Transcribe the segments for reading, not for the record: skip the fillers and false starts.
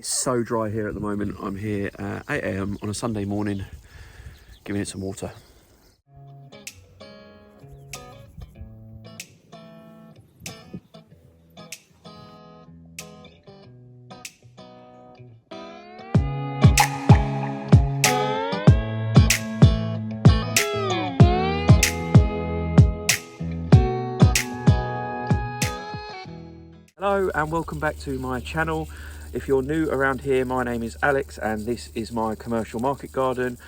It's so dry here at the moment. I'm here at 8 AM on a Sunday morning, giving it some water. Hello and welcome back to my channel. If you're new around here, my name is Alex and this is my commercial market garden.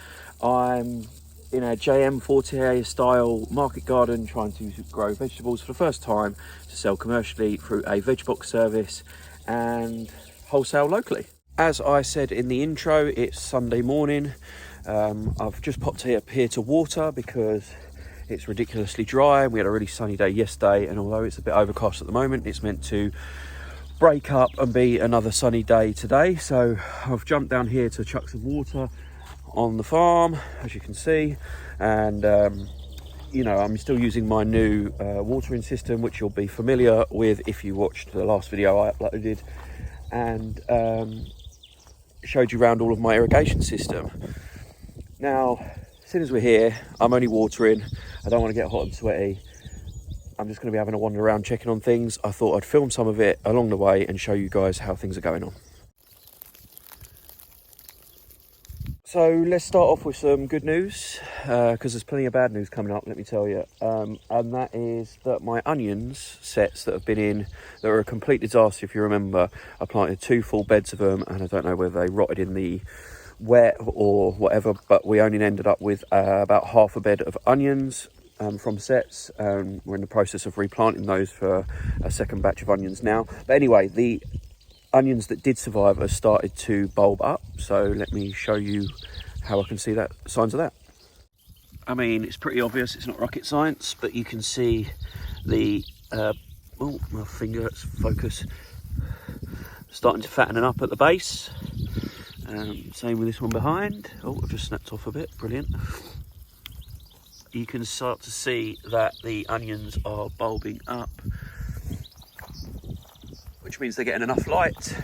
I'm in a JM40A style market garden trying to grow vegetables for the first time to sell commercially through a veg box service and wholesale locally. As I said in the intro, it's Sunday morning. I've just popped up here to water because it's ridiculously dry. We had a really sunny day yesterday, and although it's a bit overcast at the moment, it's meant to break up and be another sunny day today. So I've jumped down here to chuck some water on the farm, as you can see, and you know, I'm still using my new watering system, which you'll be familiar with if you watched the last video I uploaded and showed you around all of my irrigation system. Now, as soon as we're here, I'm only watering. I don't want to get hot and sweaty. I'm just going to be having a wander around checking on things. I thought I'd film some of it along the way and show you guys how things are going on. So let's start off with some good news, because there's plenty of bad news coming up, let me tell you. And that is that my onions sets that have been in, that were a complete disaster, if you remember. I planted 2 full beds of them, and I don't know whether they rotted in the wet or whatever, but we only ended up with about half a bed of onions from sets. We're in the process of replanting those for a second batch of onions now. But anyway, the onions that did survive have started to bulb up, so let me show you how I can see that signs of that. I mean, it's pretty obvious, it's not rocket science, but you can see the oh, my finger, let's focus, starting to fatten up at the base. Same with this one behind. Oh, I've just snapped off a bit, brilliant. You can start to see that the onions are bulbing up, which means they're getting enough light.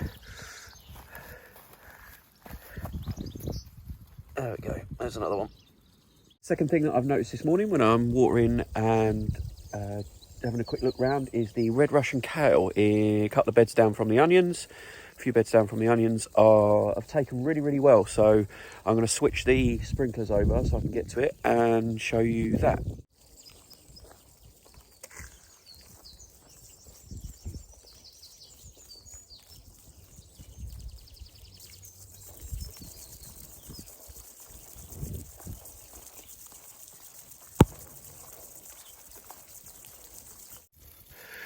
There we go, there's another one. Second thing that I've noticed this morning when I'm watering and having a quick look round is the red Russian Kale. A couple of beds down from the onions, a few beds down from the onions have taken really well. So I'm going to switch the sprinklers over so I can get to it and show you that.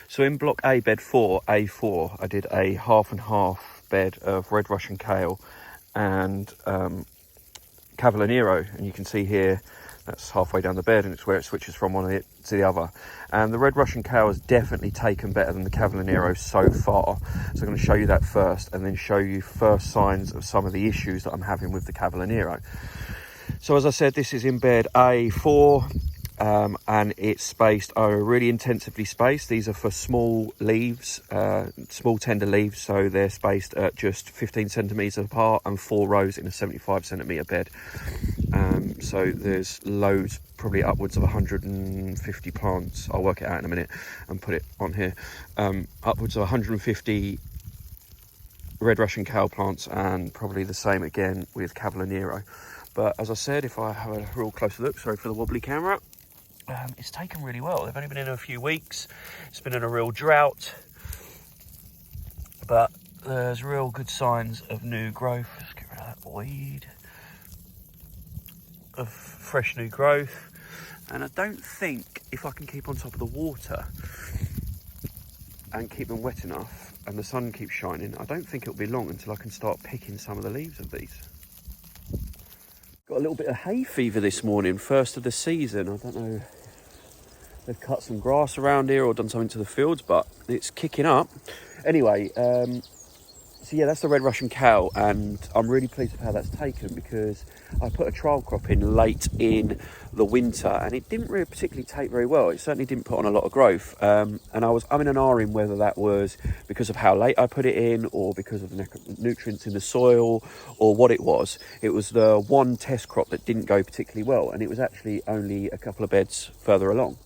So in block A, bed 4, A4, I did a half and half bed of red Russian Kale and Cavalier Nero, and you can see here that's halfway down the bed, and it's where it switches from one to the other. And the red Russian Kale has definitely taken better than the Cavalier Nero so far. So I'm going to show you that first, and then show you first signs of some of the issues that I'm having with the Cavalier Nero. So as I said, this is in bed A4. And it's spaced, really intensively spaced. These are for small leaves, small tender leaves, so they're spaced at just 15 centimetres apart and 4 rows in a 75 centimetre bed. So there's loads, probably upwards of 150 plants. I'll work it out in a minute and put it on here. Upwards of 150 red Russian Kale plants, and probably the same again with Cavalier Nero. But as I said, if I have a real close look, sorry for the wobbly camera, it's taken really well. They've only been in a few weeks. It's been in a real drought, but there's real good signs of new growth. Let's get rid of that weed. Of fresh new growth. And I don't think, if I can keep on top of the water and keep them wet enough and the sun keeps shining, I don't think it'll be long until I can start picking some of the leaves of these. Got a little bit of hay fever this morning, first of the season. I don't know if they've cut some grass around here or done something to the fields, but it's kicking up. Anyway, So yeah, that's the red Russian Kale, and I'm really pleased with how that's taken, because I put a trial crop in late in the winter and it didn't really particularly take very well. It certainly didn't put on a lot of growth, and I was umming and ahhing whether that was because of how late I put it in, or because of the nutrients in the soil, or what it was. It was the one test crop that didn't go particularly well, and it was actually only a couple of beds further along.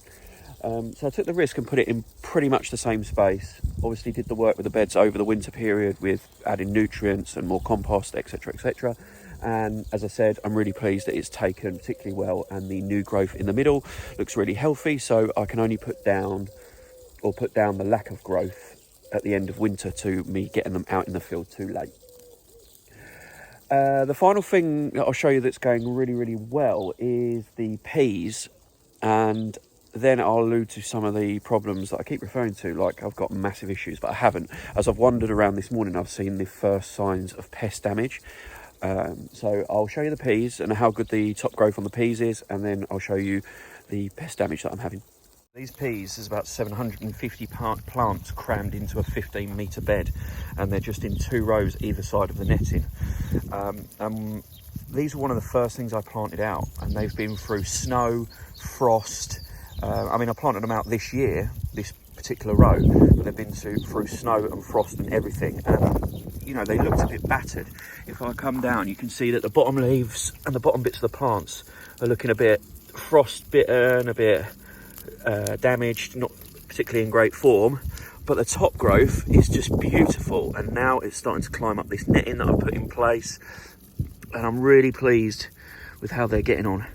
So I took the risk and put it in pretty much the same space. Obviously did the work with the beds over the winter period with adding nutrients and more compost, etc, etc. And as I said, I'm really pleased that it's taken particularly well, and the new growth in the middle looks really healthy. So I can only put down the lack of growth at the end of winter to me getting them out in the field too late. The final thing that I'll show you that's going really, really well is the peas, and then I'll allude to some of the problems that I keep referring to, like I've got massive issues, but I haven't. As I've wandered around this morning, I've seen the first signs of pest damage. So I'll show you the peas and how good the top growth on the peas is, and then I'll show you the pest damage that I'm having. These peas, there's about 750 plants crammed into a 15-metre bed, and they're just in 2 rows either side of the netting. These were one of the first things I planted out, and they've been through snow, frost. I mean, I planted them out this year, this particular row, but they've been through snow and frost and everything, and you know, they looked a bit battered. If I come down, you can see that the bottom leaves and the bottom bits of the plants are looking a bit frost bitten, a bit damaged, not particularly in great form, but the top growth is just beautiful, and now it's starting to climb up this netting that I put in place, and I'm really pleased with how they're getting on.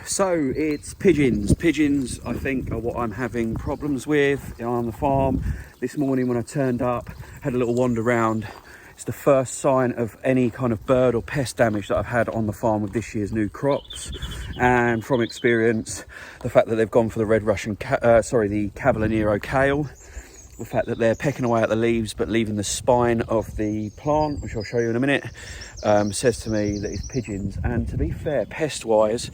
So it's pigeons. Pigeons, I think, are what I'm having problems with on the farm. This morning when I turned up, had a little wander around. It's the first sign of any kind of bird or pest damage that I've had on the farm with this year's new crops. And from experience, the fact that they've gone for the red Russian, the Cavalier Nero kale, the fact that they're pecking away at the leaves but leaving the spine of the plant, which I'll show you in a minute, says to me that it's pigeons. And to be fair, pest-wise,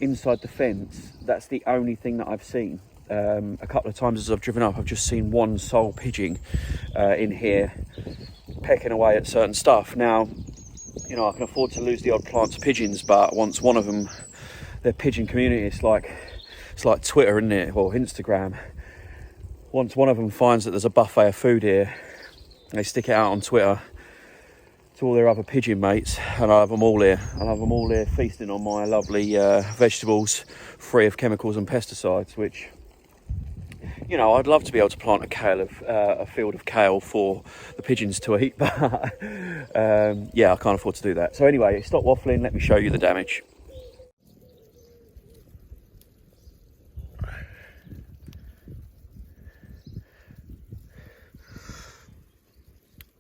inside the fence, that's the only thing that I've seen. A couple of times as I've driven up, I've just seen one sole pigeon in here pecking away at certain stuff. Now, you know, I can afford to lose the odd plant to pigeons, but once one of them, their pigeon community, it's like Twitter, isn't it, or Instagram. Once one of them finds that there's a buffet of food here, they stick it out on Twitter to all their other pigeon mates, and I'll have them all here. I'll have them all here feasting on my lovely vegetables free of chemicals and pesticides, which, you know, I'd love to be able to plant a field of kale for the pigeons to eat, but yeah, I can't afford to do that. So anyway, stop waffling, let me show you the damage.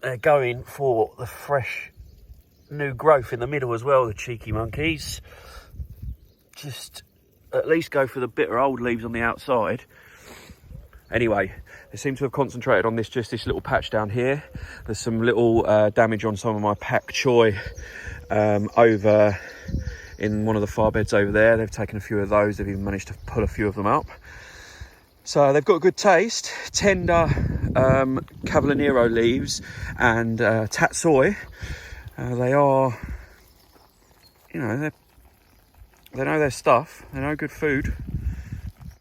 They're going for the fresh new growth in the middle as well, the cheeky monkeys. Just at least go for the bitter old leaves on the outside. Anyway, they seem to have concentrated on this little patch down here. There's some little damage on some of my pak choy over in one of the far beds over there. They've taken a few of those. They've even managed to pull a few of them up. So they've got a good taste, tender Cavalier Nero leaves and tatsoi. They are, you know, they know their stuff. They know good food.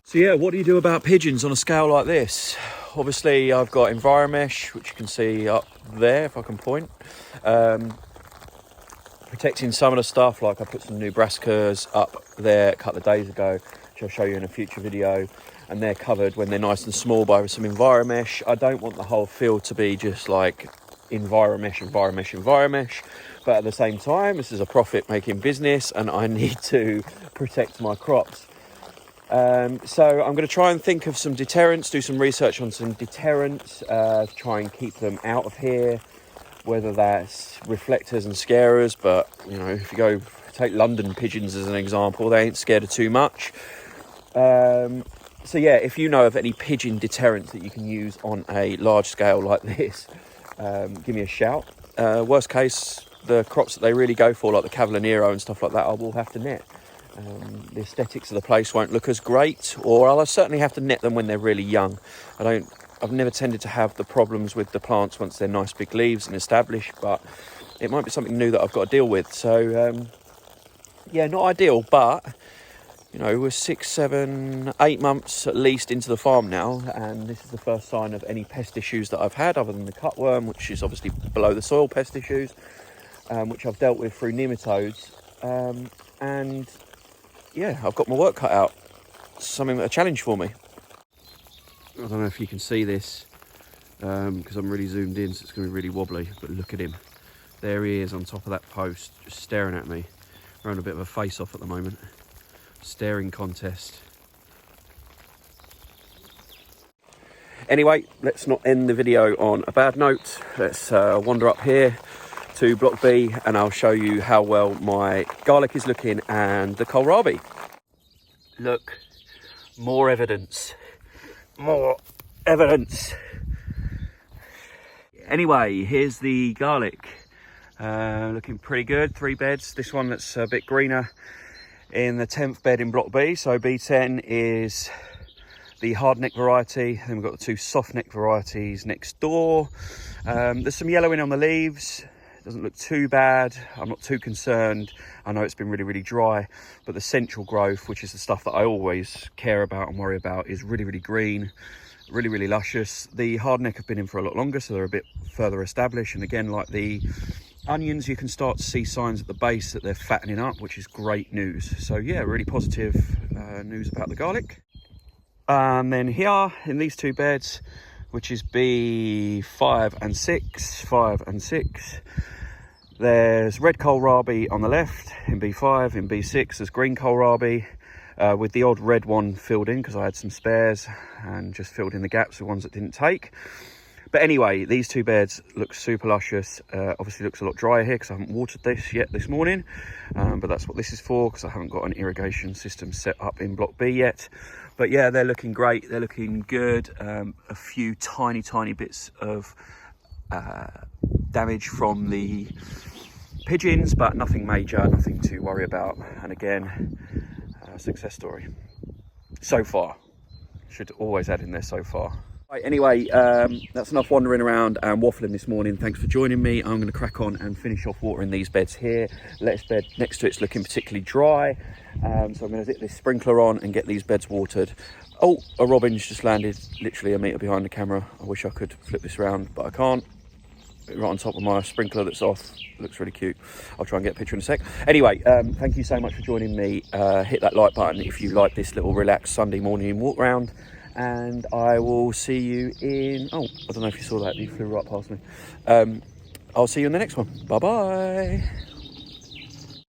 So yeah, what do you do about pigeons on a scale like this? Obviously, I've got EnviroMesh, which you can see up there if I can point. Protecting some of the stuff, like I put some new brassicas up there a couple of days ago, which I'll show you in a future video. And they're covered when they're nice and small by some EnviroMesh. I don't want the whole field to be just like EnviroMesh. But at the same time, this is a profit-making business and I need to protect my crops. So I'm going to try and think of some deterrents, do some research on some deterrents, try and keep them out of here, whether that's reflectors and scarers. But, you know, if you take London pigeons as an example, they ain't scared of too much. So yeah, if you know of any pigeon deterrents that you can use on a large scale like this, give me a shout. Worst case, the crops that they really go for, like the Cavalier Nero and stuff like that, I will have to net. the aesthetics of the place won't look as great, or I'll certainly have to net them when they're really young. I've never tended to have the problems with the plants once they're nice big leaves and established, but it might be something new that I've got to deal with. So yeah, not ideal, but you know, we're 6, 7, 8 months at least into the farm now, and this is the first sign of any pest issues that I've had, other than the cutworm, which is obviously below the soil pest issues, which I've dealt with through nematodes. And yeah, I've got my work cut out. A challenge for me. I don't know if you can see this, because I'm really zoomed in, so it's going to be really wobbly, but look at him. There he is on top of that post, just staring at me. We're having a bit of a face-off at the moment. Staring contest. Anyway, let's not end the video on a bad note. Let's wander up here to Block B, and I'll show you how well my garlic is looking and the kohlrabi. Look, more evidence. More evidence. Anyway, here's the garlic. Looking pretty good. 3 beds. This one that's a bit greener in the 10th bed in Block B. So B10 is the hard neck variety. Then we've got the 2 soft neck varieties next door. There's some yellowing on the leaves. Doesn't look too bad. I'm not too concerned. I know it's been really, really dry, but the central growth, which is the stuff that I always care about and worry about, is really, really green, really, really luscious. The hard neck have been in for a lot longer, so they're a bit further established. And again, like the onions, you can start to see signs at the base that they're fattening up, which is great news. So yeah, really positive news about the garlic. And then here in these 2 beds, which is B5 and 6, 5 and 6, there's red kohlrabi on the left in B5. In B6 there's green kohlrabi, with the odd red one filled in because I had some spares and just filled in the gaps, the ones that didn't take. But anyway, these 2 beds look super luscious. Obviously looks a lot drier here because I haven't watered this yet this morning, but that's what this is for, because I haven't got an irrigation system set up in Block B yet. But yeah, they're looking great, they're looking good. A few tiny bits of damage from the pigeons, but nothing major, nothing to worry about. And again, success story so far. Should always add in there so far. Right, anyway, that's enough wandering around and waffling this morning. Thanks for joining me. I'm going to crack on and finish off watering these beds here. Lettuce bed next to it's looking particularly dry, so I'm going to zip this sprinkler on and get these beds watered. Oh, a robin's just landed literally a metre behind the camera. I wish I could flip this around, but I can't. Right on top of my sprinkler that's off. It looks really cute. I'll try and get a picture in a sec. Anyway, thank you so much for joining me. Hit that like button if you like this little relaxed Sunday morning walk round. And I will see you in... Oh, I don't know if you saw that. You flew right past me. I'll see you in the next one. Bye-bye.